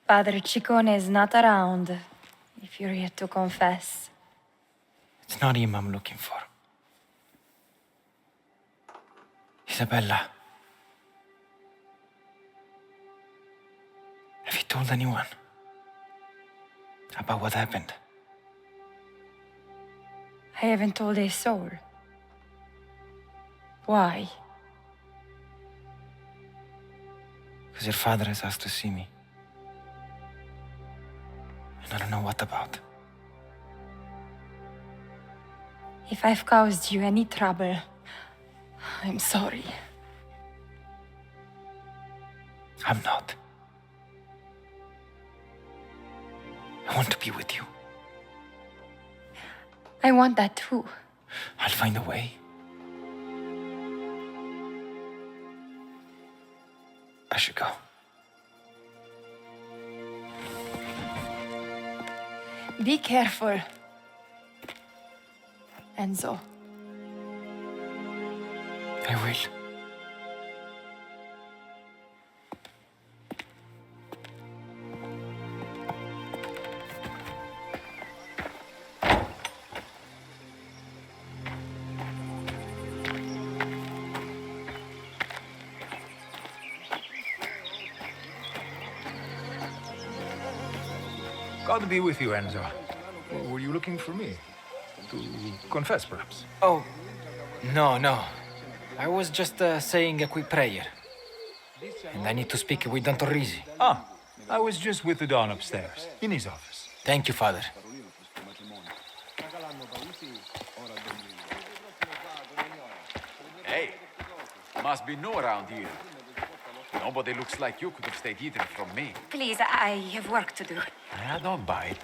Padre Ciccone is not around, if you're here to confess. It's not him I'm looking for. Isabella. Have you told anyone about what happened? I haven't told a soul. Why? Because your father has asked to see me. And I don't know what about. If I've caused you any trouble, I'm sorry. I'm not. I want to be with you. I want that too. I'll find a way. I should go. Be careful, Enzo. I will. God be with you, Enzo. Were you looking for me? To confess, perhaps? Oh, no. I was just saying a quick prayer. And I need to speak with Don Torrisi. Ah, I was just with the Don upstairs, in his office. Thank you, Father. Hey, must be new around here. Nobody looks like you could have stayed hidden from me. Please, I have work to do. I don't bite.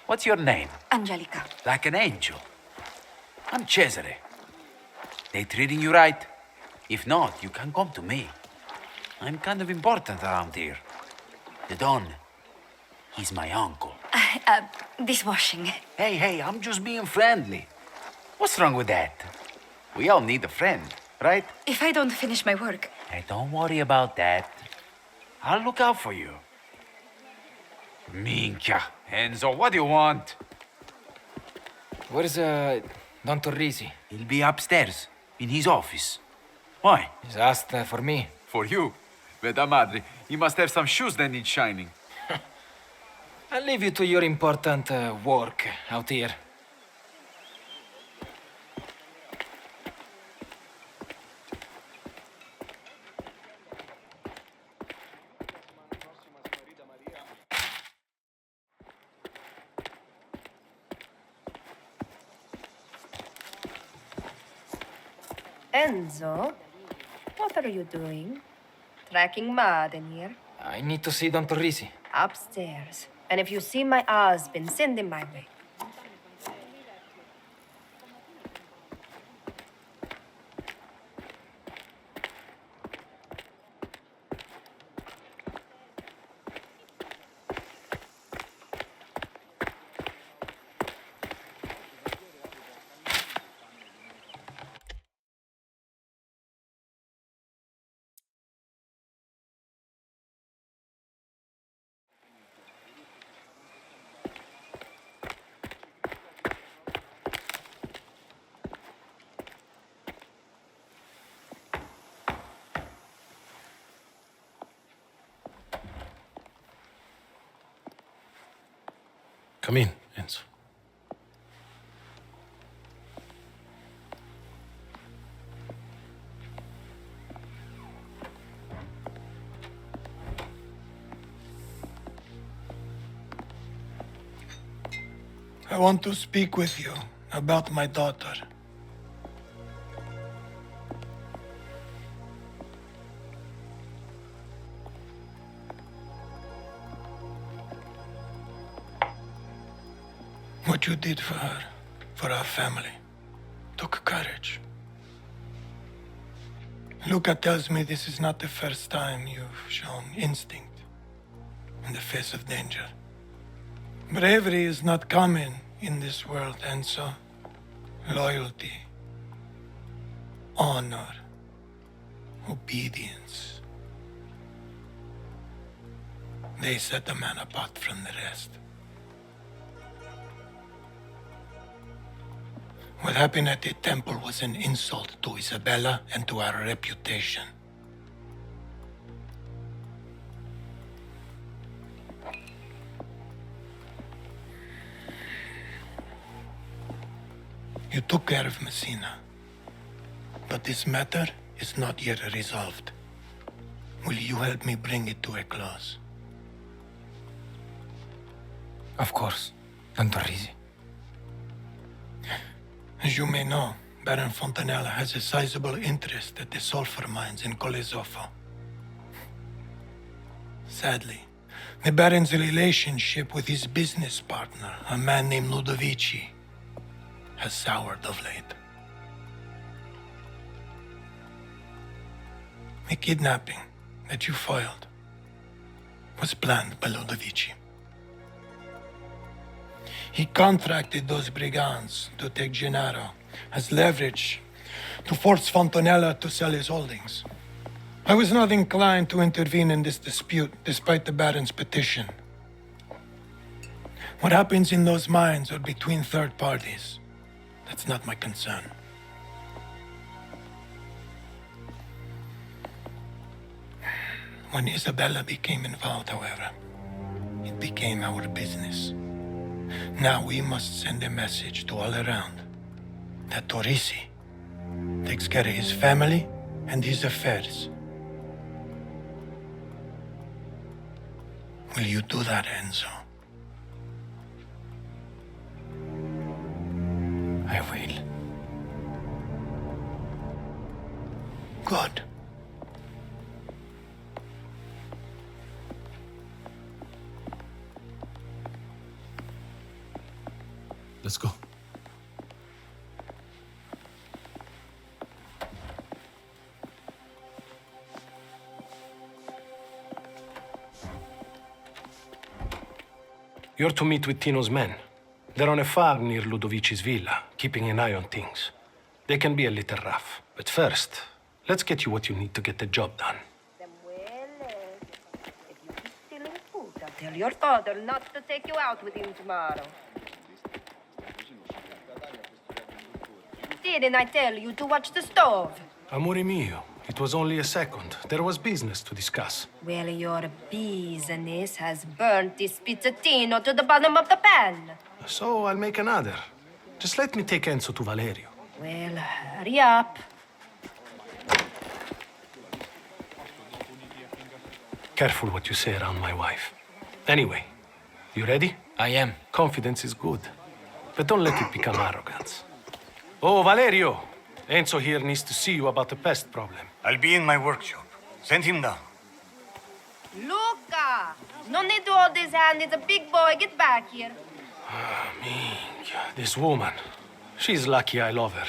What's your name? Angelica. Like an angel. I'm Cesare. They treating you right? If not, you can come to me. I'm kind of important around here. The Don, he's my uncle. Dishwashing. Hey, I'm just being friendly. What's wrong with that? We all need a friend, right? If I don't finish my work, Hey, don't worry about that. I'll look out for you. Minchia, Enzo, what do you want? Where's Don Torrisi? He'll be upstairs, in his office. Why? He's asked for me. For you. Veda madre, he must have some shoes that need shining. I'll leave you to your important work out here. Enzo, what are you doing? Tracking mud in here? I need to see Don Torrisi. Upstairs. And if you see my husband, send him my way. Come in, Enzo. I want to speak with you about my daughter. What you did for her, for our family, took courage. Luca tells me this is not the first time you've shown instinct in the face of danger. Bravery is not common in this world, and so loyalty, honor, obedience. They set the man apart from the rest. What happened at the temple was an insult to Isabella and to our reputation. You took care of Messina, but this matter is not yet resolved. Will you help me bring it to a close? Of course, Don Torrisi. As you may know, Baron Fontanella has a sizable interest at the sulfur mines in Colesofo. Sadly, the Baron's relationship with his business partner, a man named Ludovici, has soured of late. The kidnapping that you foiled was planned by Ludovici. He contracted those brigands to take Gennaro as leverage to force Fontanella to sell his holdings. I was not inclined to intervene in this dispute despite the Baron's petition. What happens in those mines or between third parties, that's not my concern. When Isabella became involved, however, it became our business. Now we must send a message to all around that Torrisi takes care of his family and his affairs. Will you do that, Enzo? I will. Good. Let's go. You're to meet with Tino's men. They're on a farm near Ludovici's villa, keeping an eye on things. They can be a little rough. But first, let's get you what you need to get the job done. If you keep stealing food, I'll tell your father not to take you out with him tomorrow. Didn't I tell you to watch the stove? Amore mio, it was only a second. There was business to discuss. Well, your business has burnt this pizzettino to the bottom of the pan. So I'll make another. Just let me take Enzo to Valerio. Well, hurry up. Careful what you say around my wife. Anyway, you ready? I am. Confidence is good, but don't let it become arrogance. Oh, Valerio! Enzo here needs to see you about the pest problem. I'll be in my workshop. Send him down. Luca! No need to hold his hand. It's a big boy. Get back here. This woman. She's lucky I love her.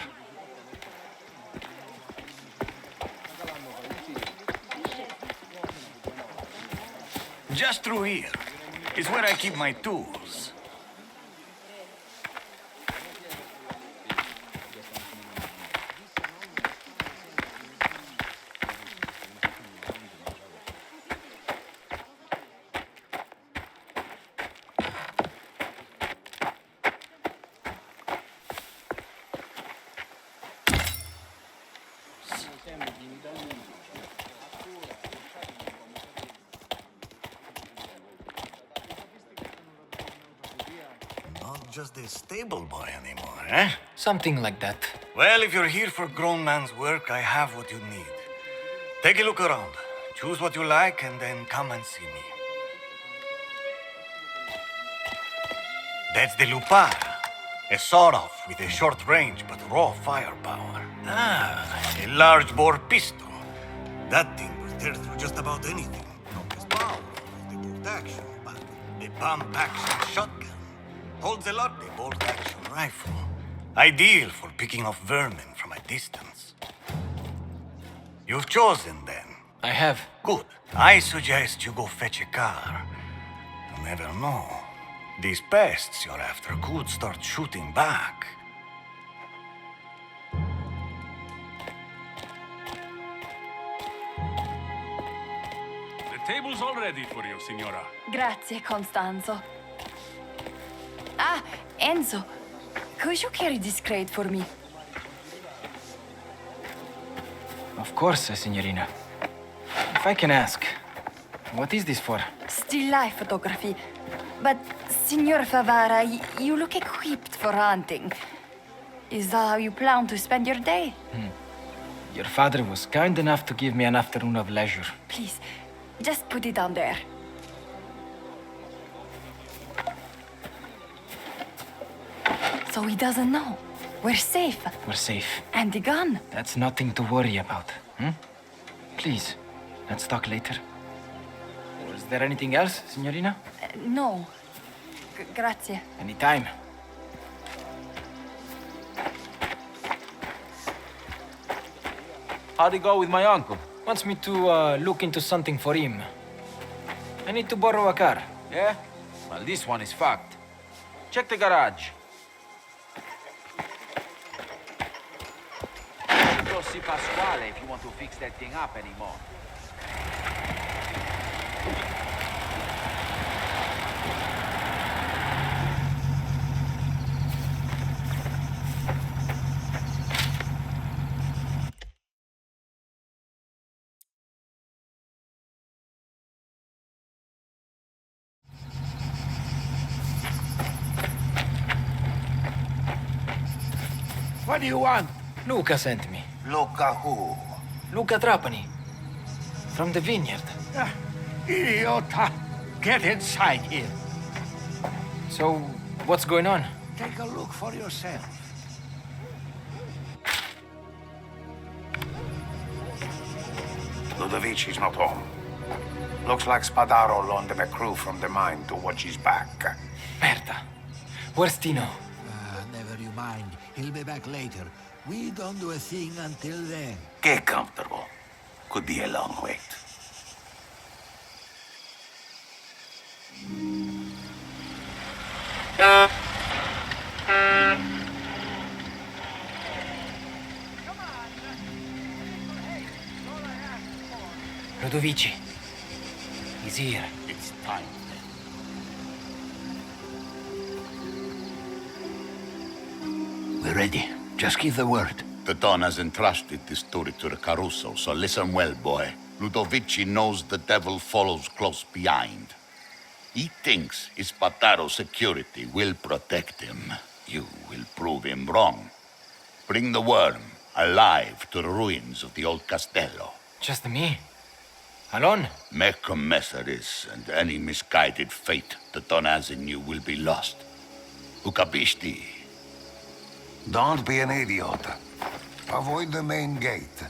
Just through here. It's where I keep my tools. Not just a stable boy anymore, eh? Something like that. Well, if you're here for grown man's work, I have what you need. Take a look around. Choose what you like and then come and see me. That's the Lupara. A sawed-off with a short range but raw firepower. A large bore pistol. That thing will tear through just about anything. Not as power, the bolt action, but a pump action shotgun. Holds a lot the bolt action rifle. Ideal for picking off vermin from a distance. You've chosen then. I have. Good. I suggest you go fetch a car. You never know. These pests you're after could start shooting back. The table's all ready for you, signora. Grazie, Constanzo. Ah, Enzo, could you carry this crate for me? Of course, signorina. If I can ask, what is this for? Still life photography. But, Signor Favara, you look equipped for hunting. Is that how you plan to spend your day? Your father was kind enough to give me an afternoon of leisure. Please, just put it down there. So he doesn't know. We're safe. We're safe. And the gun. That's nothing to worry about, Please, let's talk later. Was there anything else, signorina? No. Grazie. Anytime. How'd it go with my uncle? Wants me to look into something for him. I need to borrow a car. Yeah? Well, this one is fucked. Check the garage. You should go see Pasquale if you want to fix that thing up anymore. What do you want? Luca sent me. Luca who? Luca Trapani. From the vineyard. Idiota! Get inside here. So, what's going on? Take a look for yourself. Ludovici's not home. Looks like Spadaro loaned him a crew from the mine to watch his back. Merda. Where's Tino? Never you mind. He'll be back later. We don't do a thing until then. Get comfortable. Could be a long wait. Ludovici. He's here. It's time then. We're ready. Just give the word. The Don has entrusted this story to the Caruso, so listen well, boy. Ludovici knows the devil follows close behind. He thinks Spataro's security will protect him. You will prove him wrong. Bring the worm alive to the ruins of the old castello. Just me? Alone? Make a mess of this, and any misguided fate the Don has in you will be lost. Ucapisti? Don't be an idiot. Avoid the main gate.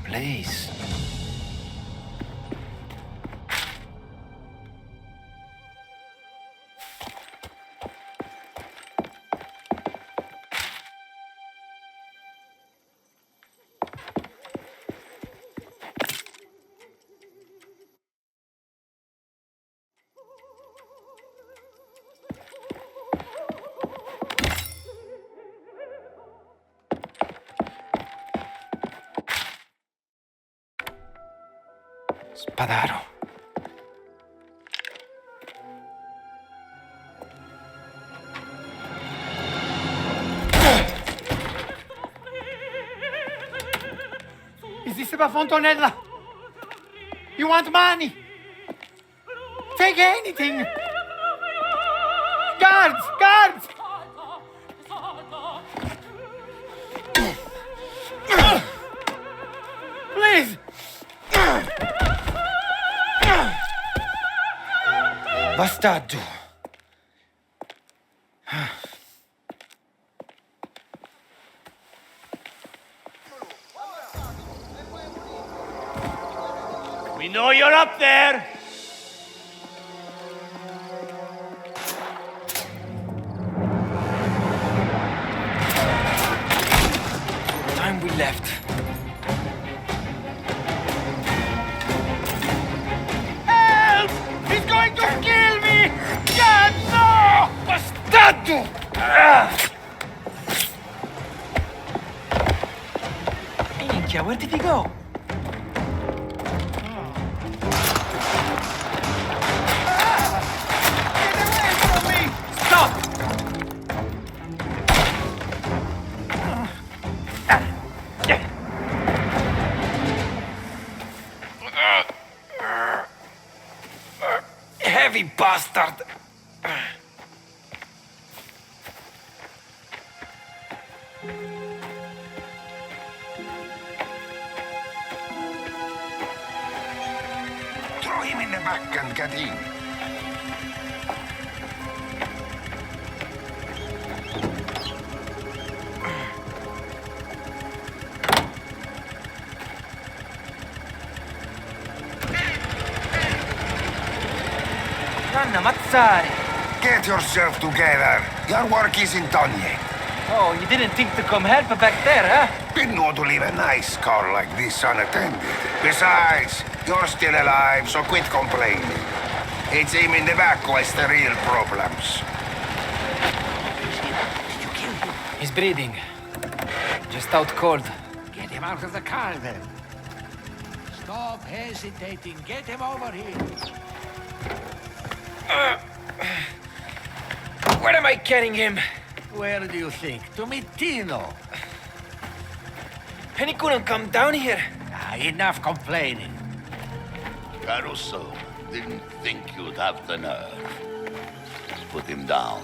Place. Spadaro. Is this about Fontanella? You want money? Take anything! Guards! Guards! Bastardo! We know you're up there! Time we left. Help! He's going to kill me! God, no! Bastardo! Minchia, where did he go? Heavy bastard! Throw him in the back and get in. Nanna, mazzare! Get yourself together. Your work isn't done yet. Oh, you didn't think to come help back there, huh? Didn't know to leave a nice car like this unattended. Besides, you're still alive, so quit complaining. It's him in the back who has the real problems. Did you kill him? He's breathing. Just out cold. Get him out of the car, then. Stop hesitating. Get him over here. Where am I carrying him? Where do you think? To meet Tino. And he couldn't come down here. Enough complaining. Caruso, didn't think you'd have the nerve. Put him down.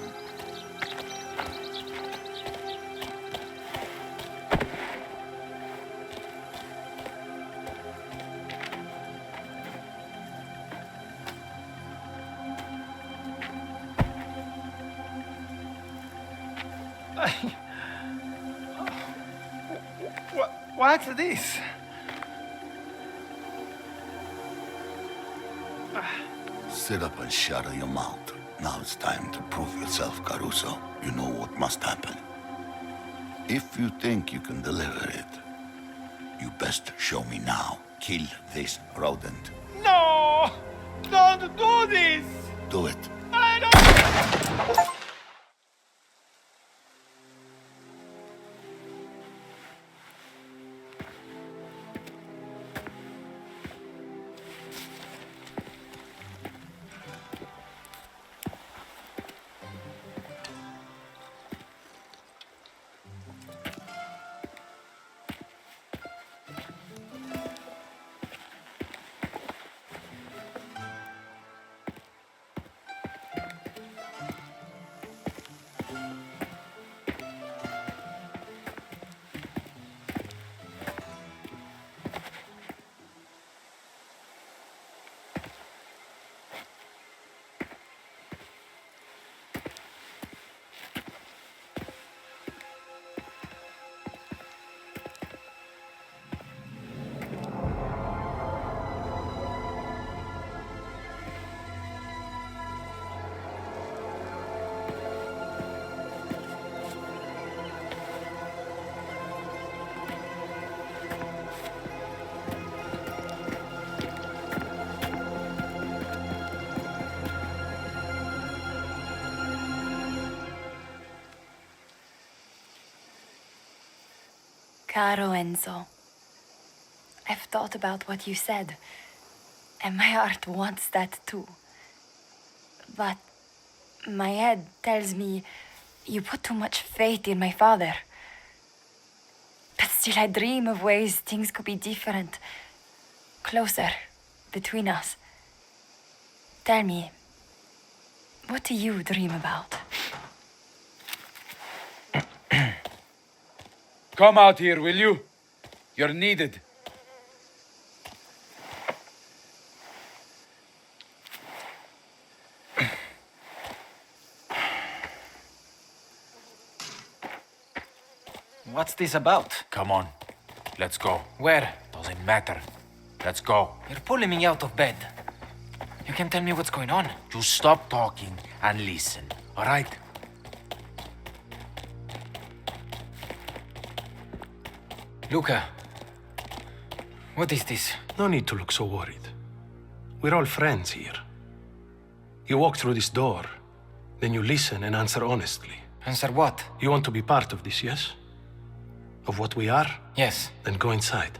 What's this? Sit up and shut your mouth. Now it's time to prove yourself, Caruso. You know what must happen. If you think you can deliver it, you best show me now. Kill this rodent. No! Don't do this! Do it. I don't... Caro Enzo, I've thought about what you said, and my heart wants that too. But my head tells me you put too much faith in my father. But still I dream of ways things could be different, closer, between us. Tell me, what do you dream about? Come out here, will you? You're needed. What's this about? Come on. Let's go. Where? Doesn't matter. Let's go. You're pulling me out of bed. You can tell me what's going on. Just stop talking and listen, all right? Luca. What is this? No need to look so worried. We're all friends here. You walk through this door, then you listen and answer honestly. Answer what? You want to be part of this, yes? Of what we are? Yes. Then go inside.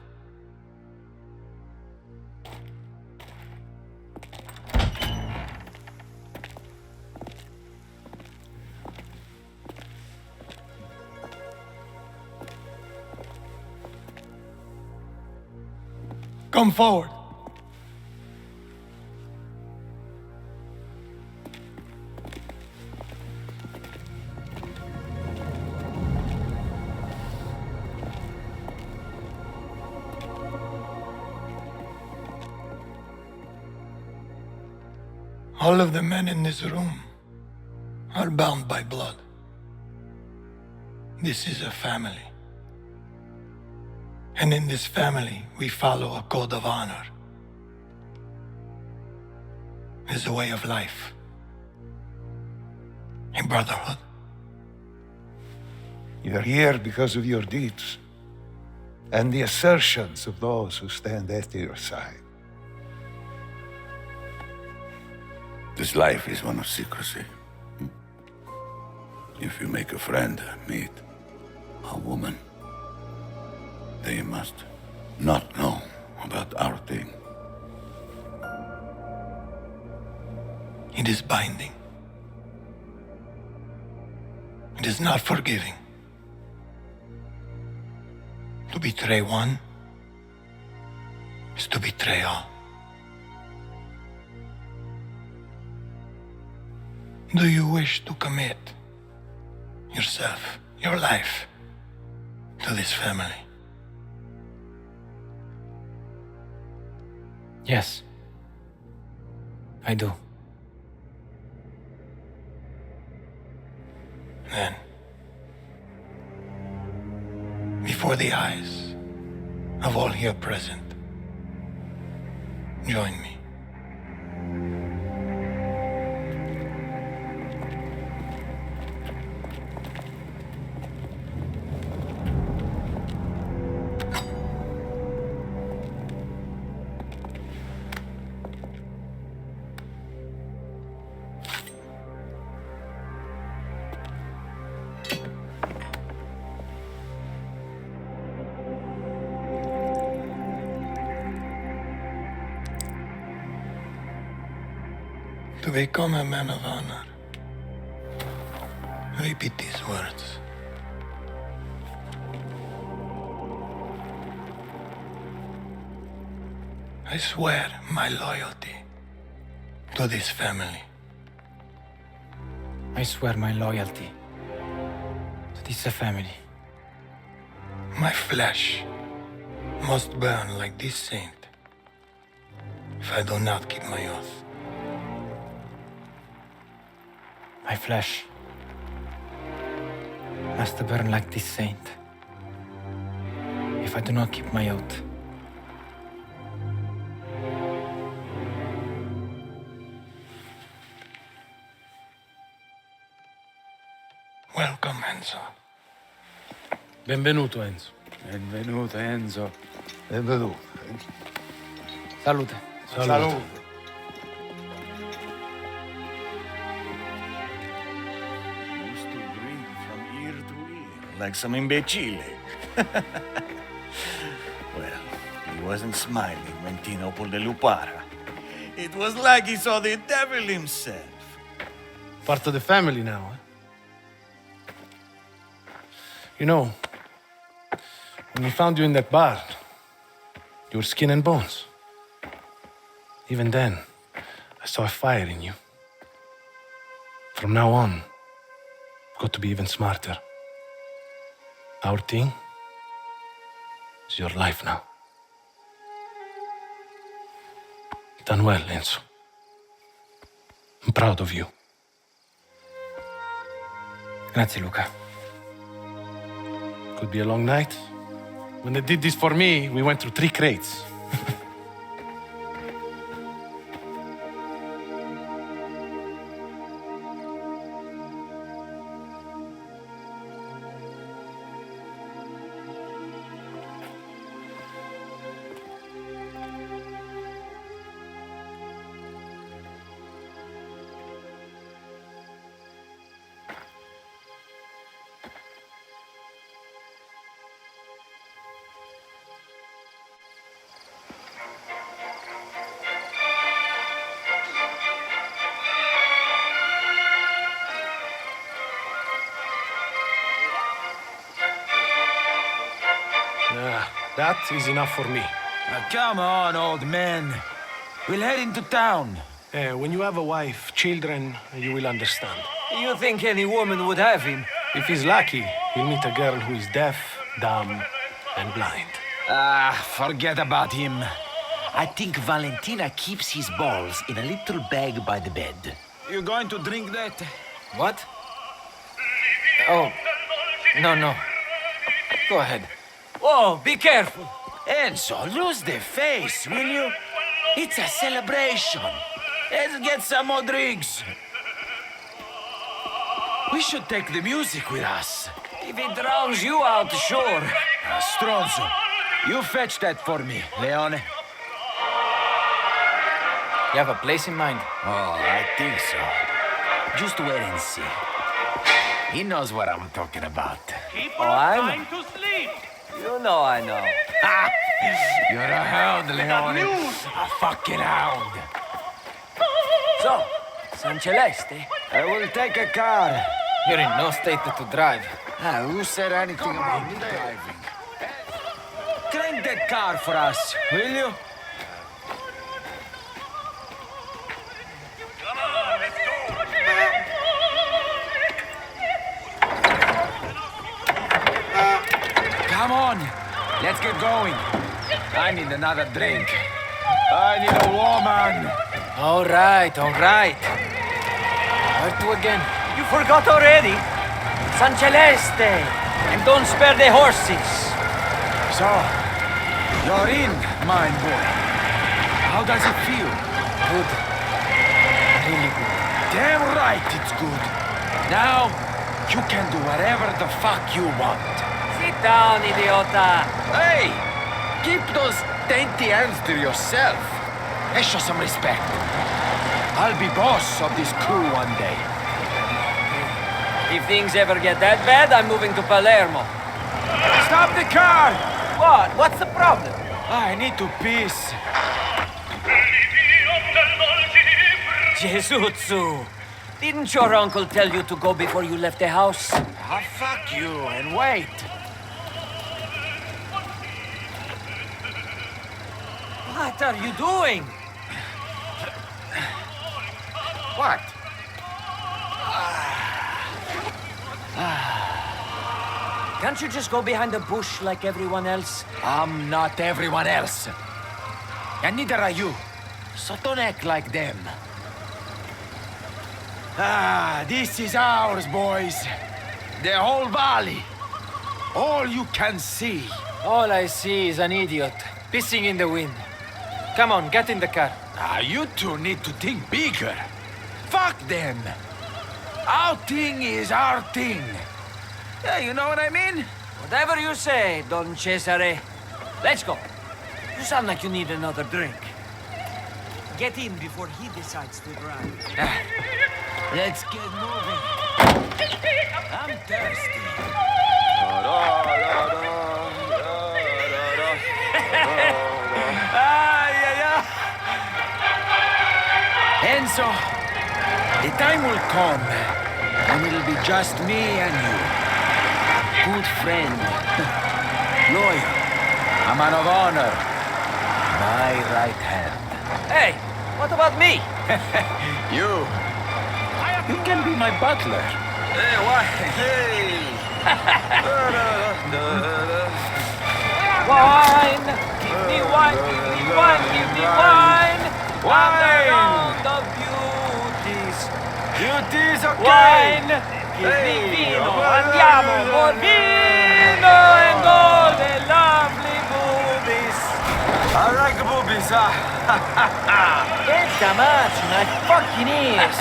Come forward. All of the men in this room are bound by blood. This is a family. And in this family, we follow a code of honor. It's a way of life, a brotherhood. You're here because of your deeds and the assertions of those who stand at your side. This life is one of secrecy. If you make a friend, meet a woman, they must not know about our thing. It is binding. It is not forgiving. To betray one is to betray all. Do you wish to commit yourself, your life, to this family? Yes. I do. Then, before the eyes of all here present, join me. To become a man of honor, repeat these words. I swear my loyalty to this family. I swear my loyalty to this family. My flesh must burn like this saint if I do not keep my oath. My flesh must burn like this saint if I do not keep my oath. Welcome, Enzo. Benvenuto, Enzo. Benvenuto, Enzo. Benvenuto. Salute. Salute. Used to breathe from ear to ear, like some imbecile. Well, he wasn't smiling when Tino pulled the lupara. It was like he saw the devil himself. Part of the family now, eh? You know, when we found you in that bar, you were skin and bones. Even then, I saw a fire in you. From now on, we've got to be even smarter. Our thing is your life now. Done well, Enzo. I'm proud of you. Grazie, Luca. Could be a long night. When they did this for me, we went through 3 crates. That is enough for me. Come on, old man. We'll head into town. When you have a wife, children, you will understand. You think any woman would have him? If he's lucky, he'll meet a girl who is deaf, dumb, and blind. Forget about him. I think Valentina keeps his balls in a little bag by the bed. You going to drink that? What? Oh, no. Go ahead. Whoa, be careful. Enzo, lose the face, will you? It's a celebration. Let's get some more drinks. We should take the music with us. If it drowns you out, sure. Stronzo, you fetch that for me, Leone. You have a place in mind? Oh, I think so. Just wait and see. He knows what I'm talking about. Oh, I'm to sleep. You know I know. Ha! You're a hound, Leone. A fucking hound. So, San Celeste? I will take a car. You're in no state to drive. Who said anything about me driving? Crank that car for us, will you? Come on, let's get going. I need another drink. I need a woman. All right. Where to again? You forgot already? San Celeste! And don't spare the horses! So, you're in, mine boy. How does it feel? Good. Really good. Damn right it's good. Now, you can do whatever the fuck you want. Sit down, idiota! Hey! Keep those dainty hands to yourself. And show some respect. I'll be boss of this crew one day. If things ever get that bad, I'm moving to Palermo. Stop the car! What? What's the problem? I need to piss. Gesuzzu! Didn't your uncle tell you to go before you left the house? Ah, fuck you, and wait. What are you doing? What? Can't you just go behind the bush like everyone else? I'm not everyone else. And neither are you. So don't act like them. This is ours, boys. The whole valley. All you can see. All I see is an idiot, pissing in the wind. Come on, get in the car. You two need to think bigger. Fuck them. Our thing is our thing. Yeah, you know what I mean? Whatever you say, Don Cesare. Let's go. You sound like you need another drink. Get in before he decides to drive. Let's get moving. I'm thirsty. Enzo, the time will come when it'll be just me and you. Good friend, loyal, a man of honor, my right hand. Hey, what about me? You can be my butler. Hey, why? Hey! Wine! Give me wine, give me wine, give me wine! Wine! And around of beauties. Beauties, okay! Wine! Give me vino! Andiamo! More vino! and all the lovely boobies. I like the boobies, It's much, my fucking ears.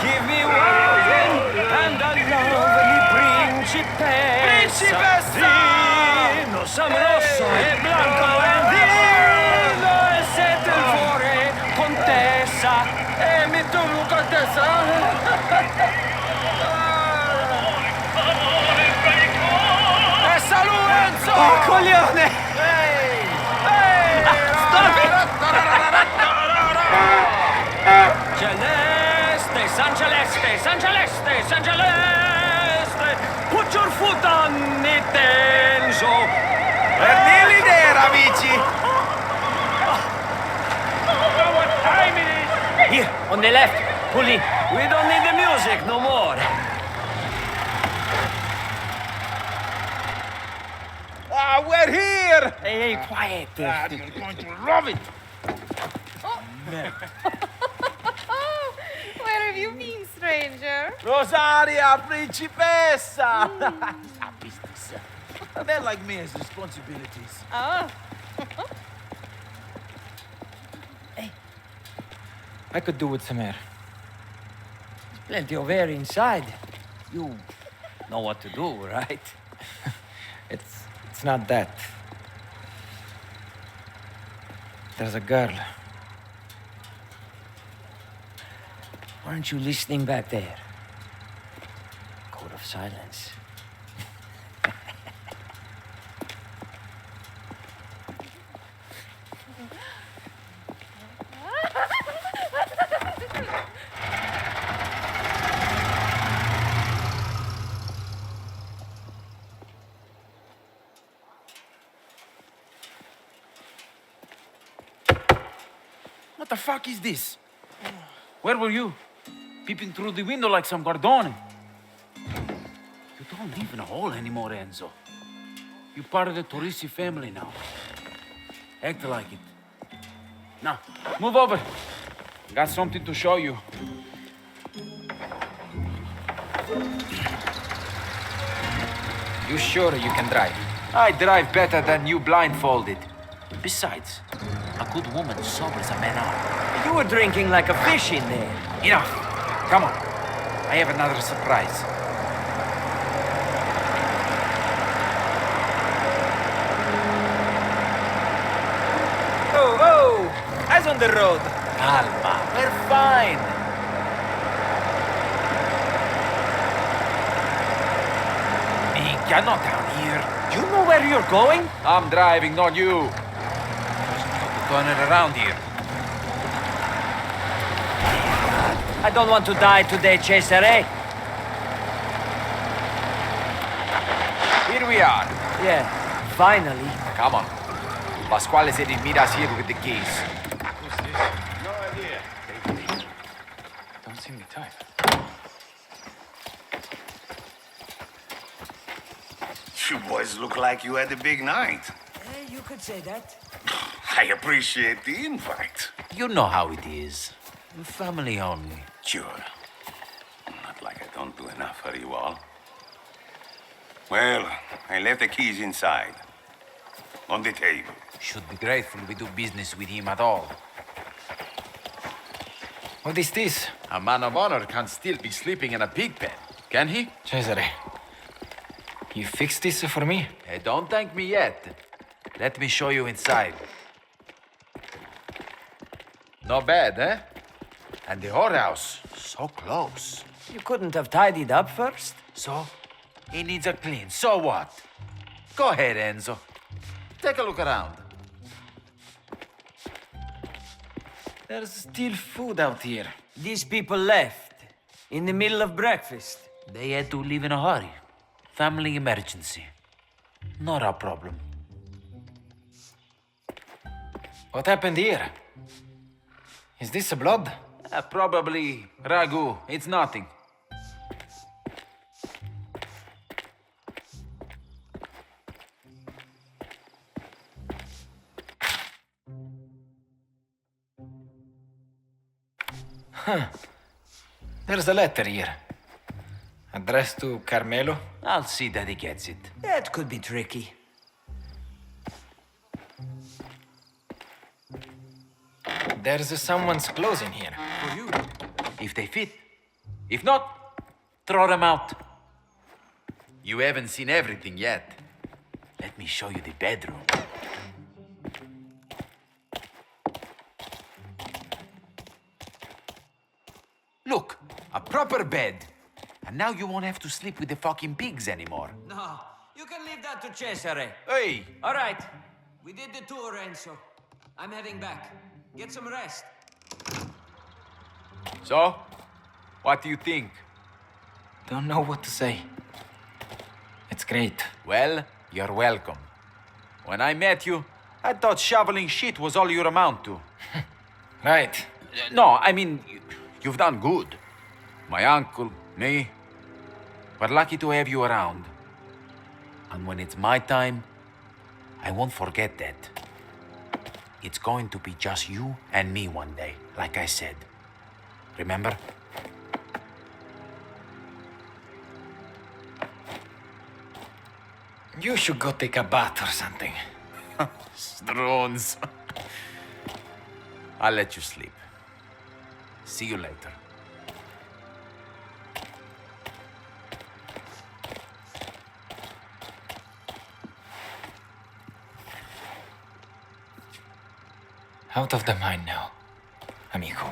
Give me wine and a lovely principessa. Principessa! Vino sabroso e blanco e vino e settle for a contessa. E mi tu, contessa. E saluto, Enzo! Oh, coglione! Ehi! Ehi! Stop it! Celeste, San Celeste, San Celeste, San Celeste! Put your foot on it, Enzo! We're nearly there, amici! What time it is? Here, on the left. Pull in. We don't need the music no more. Ah, we're here! Hey, hey, quiet. Dad, you're going to love it. Where have you been, stranger? Rosaria, principessa! Business. A man like me has responsibilities. Oh. Hey, I could do with some air. There's plenty of air inside. You know what to do, right? It's not that. There's a girl. Weren't you listening back there? Code of silence. What the fuck is this? Where were you? Peeping through the window like some Gordone. You don't live in a hole anymore, Enzo. You're part of the Torrisi family now. Act like it. Now, move over. Got something to show you. You sure you can drive? I drive better than you blindfolded. Besides, a good woman sobers a man up. You were drinking like a fish in there. Enough. Come on. I have another surprise. Oh, oh! Eyes on the road. Calma. We're fine. Minchia, not down here. You know where you're going? I'm driving, not you. Turn it around here. I don't want to die today, Cesare. Here we are. Yeah, finally. Come on. Pasquale said he'd meet us here with the keys. No idea. Don't seem the type. You boys look like you had a big night. You could say that. I appreciate the invite. You know how it is. Family only. Sure. Not like I don't do enough for you all. Well, I left the keys inside. On the table. Should be grateful we do business with him at all. What is this? A man of honor can't still be sleeping in a pig pen, can he? Cesare, you fixed this for me? Hey, don't thank me yet. Let me show you inside. Not bad, eh? And the whorehouse, so close. You couldn't have tidied up first? So? He needs a clean, so what? Go ahead, Enzo. Take a look around. There's still food out here. These people left. In the middle of breakfast. They had to leave in a hurry. Family emergency. Not our problem. What happened here? Is this blood? Probably ragu. It's nothing. Huh. There's a letter here. Addressed to Carmelo? I'll see that he gets it. That could be tricky. There's someone's clothes in here. For you. If they fit. If not, throw them out. You haven't seen everything yet. Let me show you the bedroom. Look, a proper bed. And now you won't have to sleep with the fucking pigs anymore. No, you can leave that to Cesare. Hey! All right, we did the tour, Enzo. I'm heading back. Get some rest. So, what do you think? Don't know what to say. It's great. Well, you're welcome. When I met you, I thought shoveling shit was all you amount to. Right. No, I mean, you've done good. My uncle, me, we're lucky to have you around. And when it's my time, I won't forget that. It's going to be just you and me one day, like I said. Remember? You should go take a bath or something. Drones. I'll let you sleep. See you later. Out of the mind now, amigo.